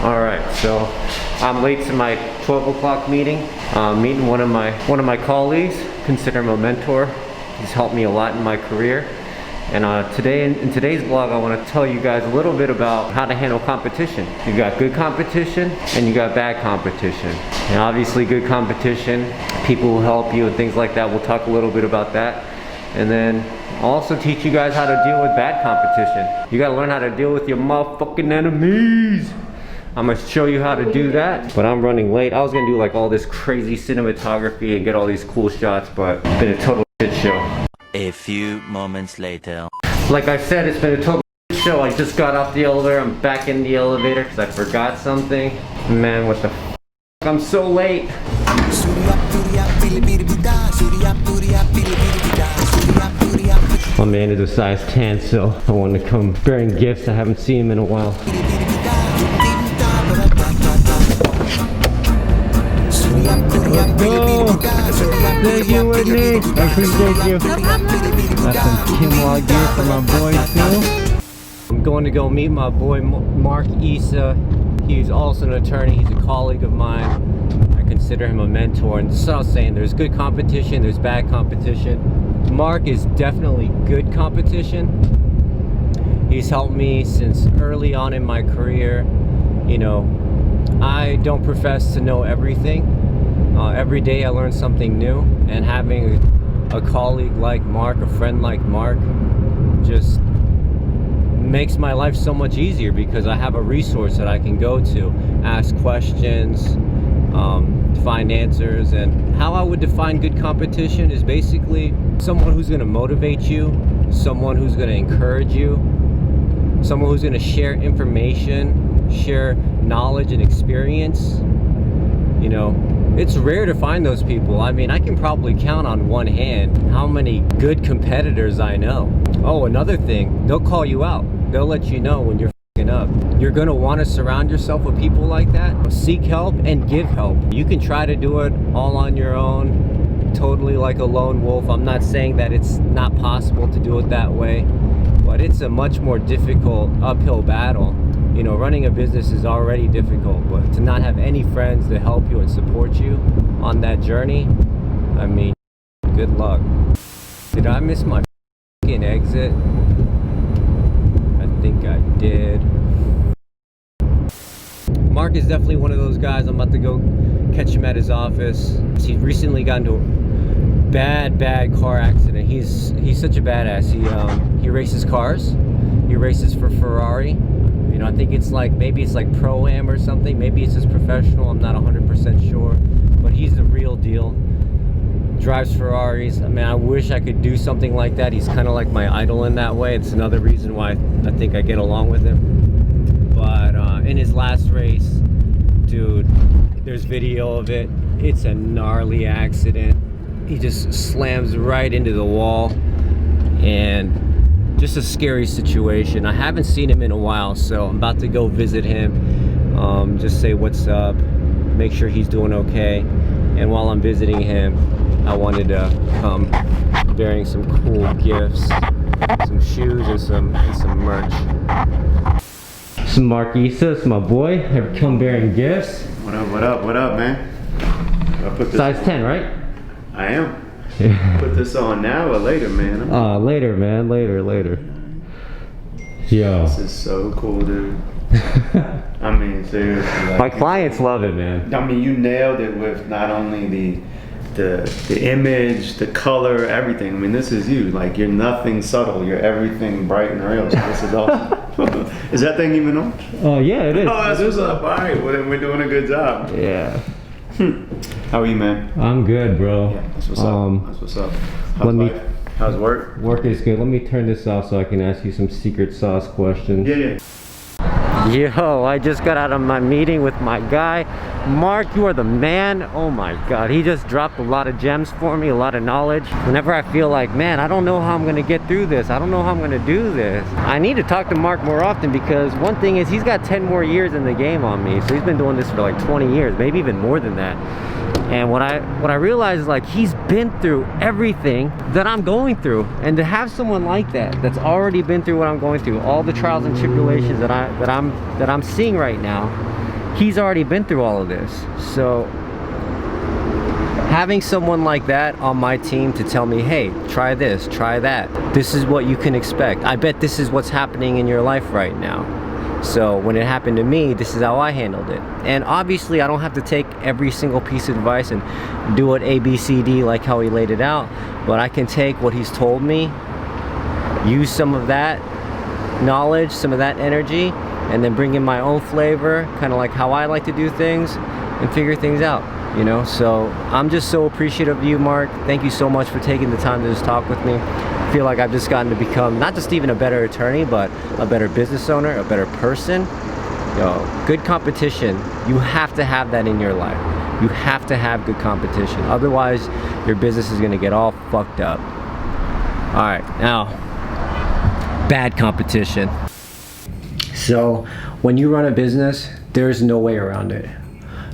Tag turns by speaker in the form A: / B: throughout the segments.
A: All right, so I'm late to my 12 o'clock meeting. Meeting one of my colleagues. Consider him a mentor. He's helped me a lot in my career. And in today's vlog, I want to tell you guys a little bit about how to handle competition. You got good competition and you got bad competition. And obviously good competition, people who help you and things like that. We'll talk a little bit about that. And then I'll also teach you guys how to deal with bad competition. You gotta learn how to deal with your motherfucking enemies. I'm gonna show you how to do that, but I'm running late. I was gonna do like all this crazy cinematography and get all these cool shots, but it's been a total shit show.
B: A few moments later.
A: Like I said, it's been a total shit show. I just got off the elevator. I'm back in the elevator because I forgot something. Man, what the f? I'm so late. My man is a size 10, so I wanted to come bearing gifts. I haven't seen him in a while. Let's go! Thank you, Whitney! I appreciate you. Got some Kinlaw gear for my boy too. I'm going to go meet my boy Mark Issa. He's also an attorney. He's a colleague of mine. I consider him a mentor. And so I was saying, there's good competition, there's bad competition. Mark is definitely good competition. He's helped me since early on in my career. You know, I don't profess to know everything. Every day I learn something new, and having a colleague like Mark, a friend like Mark, just makes my life so much easier because I have a resource that I can go to, ask questions, find answers. And how I would define good competition is basically someone who's going to motivate you, someone who's going to encourage you, someone who's going to share information, share knowledge and experience. You know, it's rare to find those people. I mean, I can probably count on one hand how many good competitors I know. Oh, another thing, they'll call you out. They'll let you know when you're f***ing up. You're gonna wanna surround yourself with people like that. Seek help and give help. You can try to do it all on your own, totally like a lone wolf. I'm not saying that it's not possible to do it that way, but it's a much more difficult uphill battle. You know, running a business is already difficult, but to not have any friends to help you and support you on that journey, I mean, good luck. Did I miss my f***ing exit? I think I did. Mark is definitely one of those guys. I'm about to go catch him at his office. He recently got into a bad car accident. He's such a badass. He races cars. He races for Ferrari. You know, I think it's like, maybe it's like Pro-Am or something. Maybe it's just professional. I'm not 100% sure. But he's the real deal. Drives Ferraris. I mean, I wish I could do something like that. He's kind of like my idol in that way. It's another reason why I think I get along with him. But in his last race, dude, there's video of it. It's a gnarly accident. He just slams right into the wall. And just a scary situation. I haven't seen him in a while, so I'm about to go visit him, just say what's up, make sure he's doing okay. And while I'm visiting him, I wanted to come bearing some cool gifts, some shoes and some merch. Some Mark Issa, it's my boy. I've come bearing gifts.
C: What up, man? I put this
A: Size 10, right?
C: I am. Put this on now or later, man?
A: Later, man. Later. Yo.
C: This is so cool, dude. I mean, seriously. Like,
A: my clients love it, man.
C: I mean, you nailed it with not only the image, the color, everything. I mean, this is you. Like, you're nothing subtle. You're everything bright and real. So this is awesome. Is that thing even on?
A: Oh, yeah, it is.
C: Oh, that's what's up. All right. Well, then we're doing a good job.
A: Yeah.
C: How are you, man?
A: I'm good, bro.
C: Yeah, that's what's up. That's what's up. How's life? How's work?
A: Work is good. Let me turn this off so I can ask you some secret sauce questions.
C: Yeah.
A: Yo, I just got out of my meeting with my guy. Mark, you are the man. Oh my God, he just dropped a lot of gems for me, a lot of knowledge. Whenever I feel like, man, I don't know how I'm gonna get through this. I don't know how I'm gonna do this. I need to talk to Mark more often because one thing is he's got 10 more years in the game on me. So he's been doing this for like 20 years, maybe even more than that. And what I realize is like he's been through everything that I'm going through, and to have someone like that that's already been through what I'm going through, all the trials and tribulations that I'm seeing right now, he's already been through all of this. So having someone like that on my team to tell me, hey, try this, try that, this is what you can expect. I bet this is what's happening in your life right now. So when it happened to me, this is how I handled it. And obviously I don't have to take every single piece of advice and do it A, B, C, D like how he laid it out, but I can take what he's told me, use some of that knowledge, some of that energy, and then bring in my own flavor, kind of like how I like to do things, and figure things out, you know? So I'm just so appreciative of you, Mark. Thank you so much for taking the time to just talk with me. I feel like I've just gotten to become not just even a better attorney, but a better business owner, a better person. Good competition, you have to have that in your life. You have to have good competition. Otherwise, your business is gonna get all fucked up. All right, now, bad competition. So when you run a business, there's no way around it.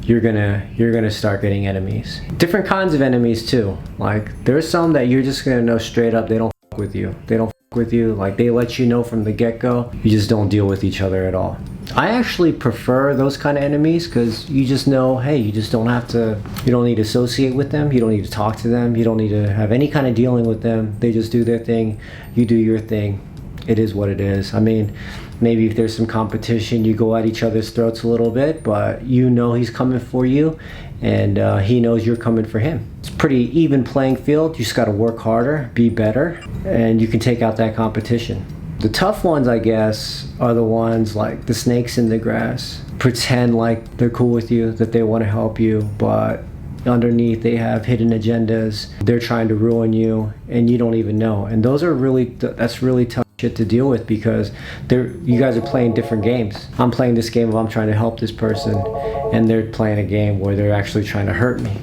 A: You're gonna start getting enemies. Different kinds of enemies too. Like there's some that you're just gonna know straight up they don't fuck with you. They don't fuck with you. Like they let you know from the get-go. You just don't deal with each other at all. I actually prefer those kind of enemies because you just know, hey, you just don't have to, you don't need to associate with them. You don't need to talk to them. You don't need to have any kind of dealing with them. They just do their thing. You do your thing. It is what it is. I mean, maybe if there's some competition, you go at each other's throats a little bit, but you know he's coming for you and he knows you're coming for him. It's pretty even playing field. You just gotta work harder, be better, and you can take out that competition. The tough ones, I guess, are the ones like the snakes in the grass. Pretend like they're cool with you, that they wanna help you, but underneath they have hidden agendas. They're trying to ruin you and you don't even know. And those are that's really tough shit to deal with because you guys are playing different games. I'm playing this game of I'm trying to help this person and they're playing a game where they're actually trying to hurt me.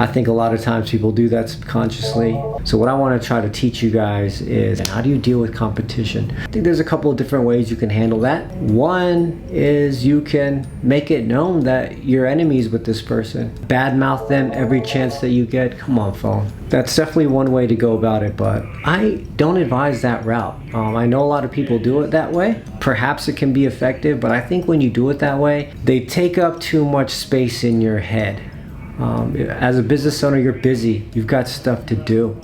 A: I think a lot of times people do that subconsciously. So what I want to try to teach you guys is how do you deal with competition? I think there's a couple of different ways you can handle that. One is you can make it known that you're enemies with this person. Badmouth them every chance that you get. Come on, phone. That's definitely one way to go about it, but I don't advise that route. I know a lot of people do it that way. Perhaps it can be effective, but I think when you do it that way, they take up too much space in your head. As a business owner, you're busy. You've got stuff to do.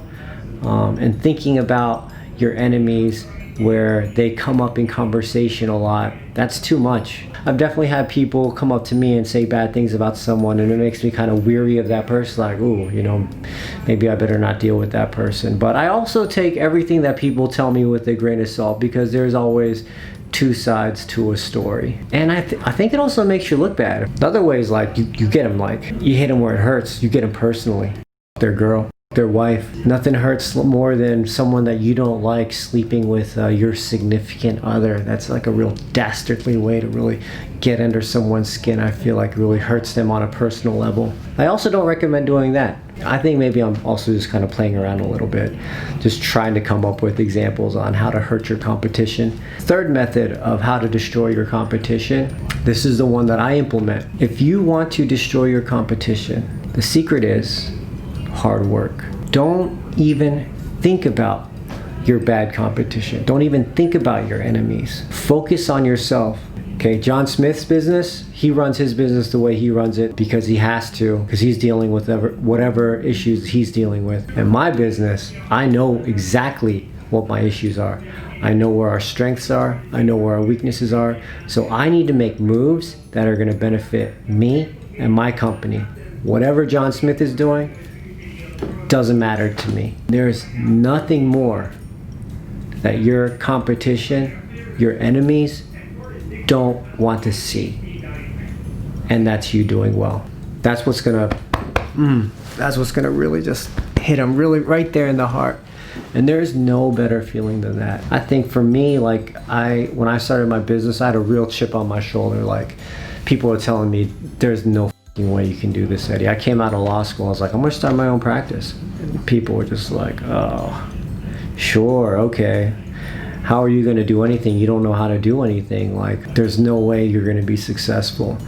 A: And thinking about your enemies where they come up in conversation a lot, that's too much. I've definitely had people come up to me and say bad things about someone, and it makes me kind of weary of that person. Like, ooh, you know, maybe I better not deal with that person. But I also take everything that people tell me with a grain of salt because there's always two sides to a story. And I think it also makes you look bad. The other way is like you get them, like you hit them where it hurts. You get them personally. Their girl, their wife. Nothing hurts more than someone that you don't like sleeping with your significant other. That's like a real dastardly way to really get under someone's skin. I feel like it really hurts them on a personal level. I also don't recommend doing that. I think maybe I'm also just kind of playing around a little bit, just trying to come up with examples on how to hurt your competition. Third method of how to destroy your competition, this is the one that I implement. If you want to destroy your competition, the secret is hard work. Don't even think about your bad competition. Don't even think about your enemies. Focus on yourself. Okay, John Smith's business, he runs his business the way he runs it because he has to, because he's dealing with whatever issues he's dealing with. And my business, I know exactly what my issues are. I know where our strengths are. I know where our weaknesses are. So I need to make moves that are going to benefit me and my company. Whatever John Smith is doing doesn't matter to me. There's nothing more that your competition, your enemies, don't want to see, and that's you doing well. That's what's gonna really just hit them really right there in the heart. And there's no better feeling than that. I think for me, like when I started my business, I had a real chip on my shoulder. Like people were telling me, there's no way you can do this, Eddie. I came out of law school, I was like, I'm gonna start my own practice. And people were just like, oh, sure, okay. how are you going to do anything? You don't know how to do anything. Like, there's no way you're going to be successful.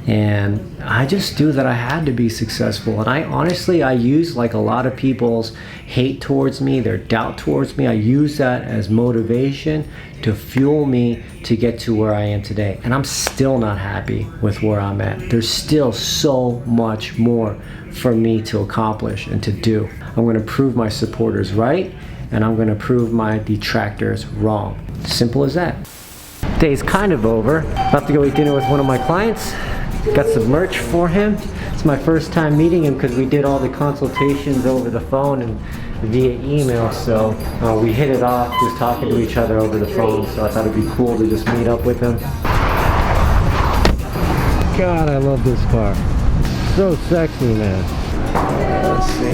A: And I just knew that I had to be successful. And I honestly, I use like a lot of people's hate towards me, their doubt towards me. I use that as motivation to fuel me to get to where I am today. And I'm still not happy with where I'm at. There's still so much more for me to accomplish and to do. I'm going to prove my supporters right, and I'm going to prove my detractors wrong. Simple as that. Day's kind of over. About to go eat dinner with one of my clients. Got some merch for him. It's my first time meeting him because we did all the consultations over the phone and via email, so we hit it off just talking to each other over the phone, so I thought it'd be cool to just meet up with him. God, I love this car. It's so sexy, man. Let's see.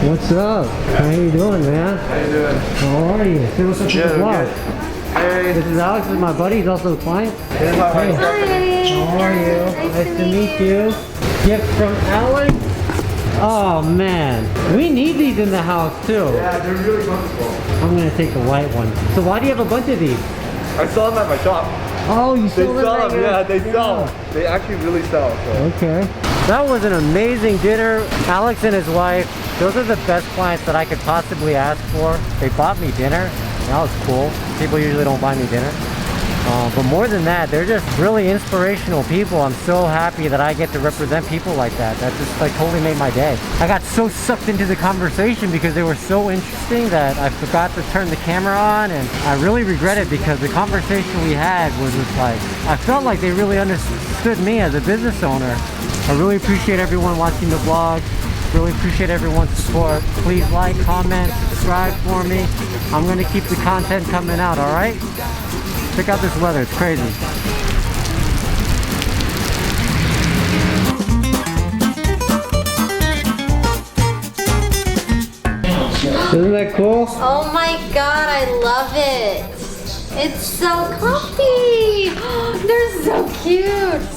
A: What's up? How you doing, man?
C: How you doing?
A: How are you? Say what's up to the vlog.
C: Hey.
A: This is Alex, this is my buddy, he's also a client.
C: Hey.
A: Hey. How are you? Nice to meet you. Gift from Alex. Oh man, we need these in the house too.
C: Yeah, they're really comfortable.
A: I'm gonna take the white one. So why do you have a bunch of these?
D: I saw them at my shop.
A: Oh, you
D: They
A: still
D: sell them, yeah, they sell. They actually really sell. So.
A: Okay. That was an amazing dinner. Alex and his wife, those are the best clients that I could possibly ask for. They bought me dinner. That was cool. People usually don't buy me dinner. But more than that, they're just really inspirational people. I'm so happy that I get to represent people like that. That just like totally made my day. I got so sucked into the conversation because they were so interesting that I forgot to turn the camera on, and I really regret it because the conversation we had was just like, I felt like they really understood me as a business owner. I really appreciate everyone watching the vlog. Really appreciate everyone's support. Please like, comment, subscribe for me. I'm gonna keep the content coming out, all right? Check out this weather, it's crazy. Isn't that cool?
E: Oh my god, I love it. It's so comfy. They're so cute.